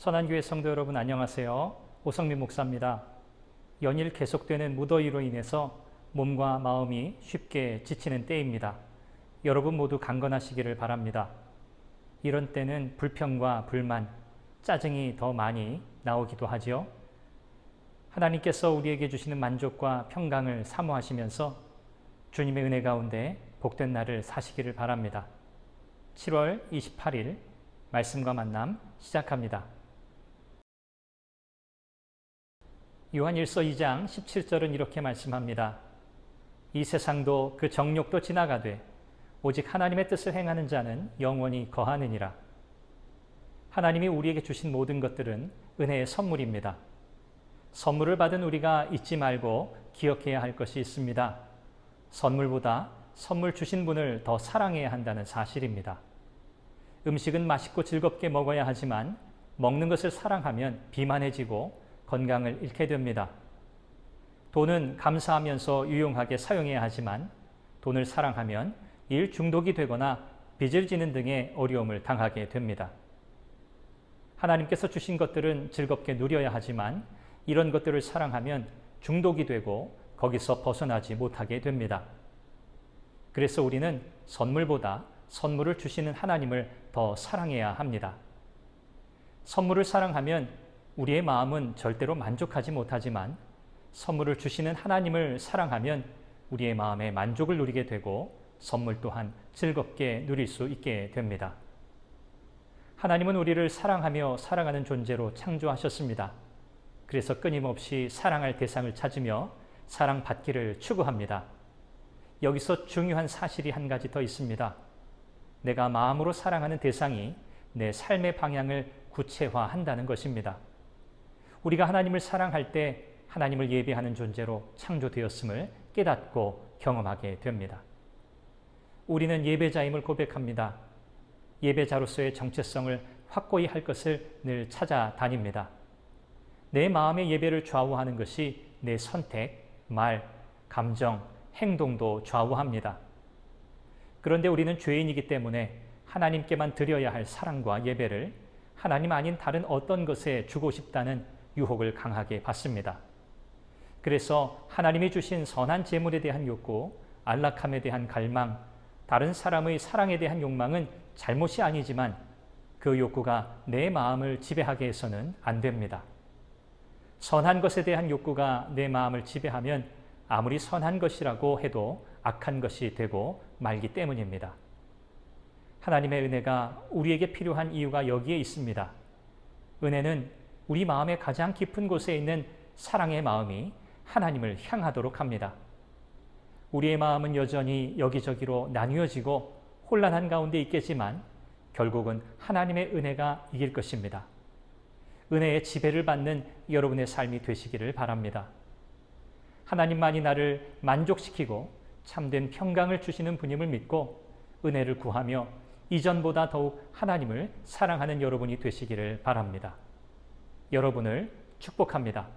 선한교회 성도 여러분 안녕하세요. 오성민 목사입니다. 연일 계속되는 무더위로 인해서 몸과 마음이 쉽게 지치는 때입니다. 여러분 모두 강건하시기를 바랍니다. 이런 때는 불평과 불만, 짜증이 더 많이 나오기도 하지요. 하나님께서 우리에게 주시는 만족과 평강을 사모하시면서 주님의 은혜 가운데 복된 날을 사시기를 바랍니다. 7월 28일 말씀과 만남 시작합니다. 요한 1서 2장 17절은 이렇게 말씀합니다. 이 세상도 그 정욕도 지나가되 오직 하나님의 뜻을 행하는 자는 영원히 거하느니라. 하나님이 우리에게 주신 모든 것들은 은혜의 선물입니다. 선물을 받은 우리가 잊지 말고 기억해야 할 것이 있습니다. 선물보다 선물 주신 분을 더 사랑해야 한다는 사실입니다. 음식은 맛있고 즐겁게 먹어야 하지만 먹는 것을 사랑하면 비만해지고 건강을 잃게 됩니다. 돈은 감사하면서 유용하게 사용해야 하지만 돈을 사랑하면 일 중독이 되거나 빚을 지는 등의 어려움을 당하게 됩니다. 하나님께서 주신 것들은 즐겁게 누려야 하지만 이런 것들을 사랑하면 중독이 되고 거기서 벗어나지 못하게 됩니다. 그래서 우리는 선물보다 선물을 주시는 하나님을 더 사랑해야 합니다. 선물을 사랑하면 우리의 마음은 절대로 만족하지 못하지만 선물을 주시는 하나님을 사랑하면 우리의 마음에 만족을 누리게 되고 선물 또한 즐겁게 누릴 수 있게 됩니다. 하나님은 우리를 사랑하며 사랑하는 존재로 창조하셨습니다. 그래서 끊임없이 사랑할 대상을 찾으며 사랑받기를 추구합니다. 여기서 중요한 사실이 한 가지 더 있습니다. 내가 마음으로 사랑하는 대상이 내 삶의 방향을 구체화한다는 것입니다. 우리가 하나님을 사랑할 때 하나님을 예배하는 존재로 창조되었음을 깨닫고 경험하게 됩니다. 우리는 예배자임을 고백합니다. 예배자로서의 정체성을 확고히 할 것을 늘 찾아다닙니다. 내 마음의 예배를 좌우하는 것이 내 선택, 말, 감정, 행동도 좌우합니다. 그런데 우리는 죄인이기 때문에 하나님께만 드려야 할 사랑과 예배를 하나님 아닌 다른 어떤 것에 주고 싶다는 유혹을 강하게 받습니다. 그래서 하나님이 주신 선한 재물에 대한 욕구, 안락함에 대한 갈망, 다른 사람의 사랑에 대한 욕망은 잘못이 아니지만 그 욕구가 내 마음을 지배하게 해서는 안 됩니다. 선한 것에 대한 욕구가 내 마음을 지배하면 아무리 선한 것이라고 해도 악한 것이 되고 말기 때문입니다. 하나님의 은혜가 우리에게 필요한 이유가 여기에 있습니다. 은혜는 우리 마음의 가장 깊은 곳에 있는 사랑의 마음이 하나님을 향하도록 합니다. 우리의 마음은 여전히 여기저기로 나뉘어지고 혼란한 가운데 있겠지만 결국은 하나님의 은혜가 이길 것입니다. 은혜의 지배를 받는 여러분의 삶이 되시기를 바랍니다. 하나님만이 나를 만족시키고 참된 평강을 주시는 분임을 믿고 은혜를 구하며 이전보다 더욱 하나님을 사랑하는 여러분이 되시기를 바랍니다. 여러분을 축복합니다.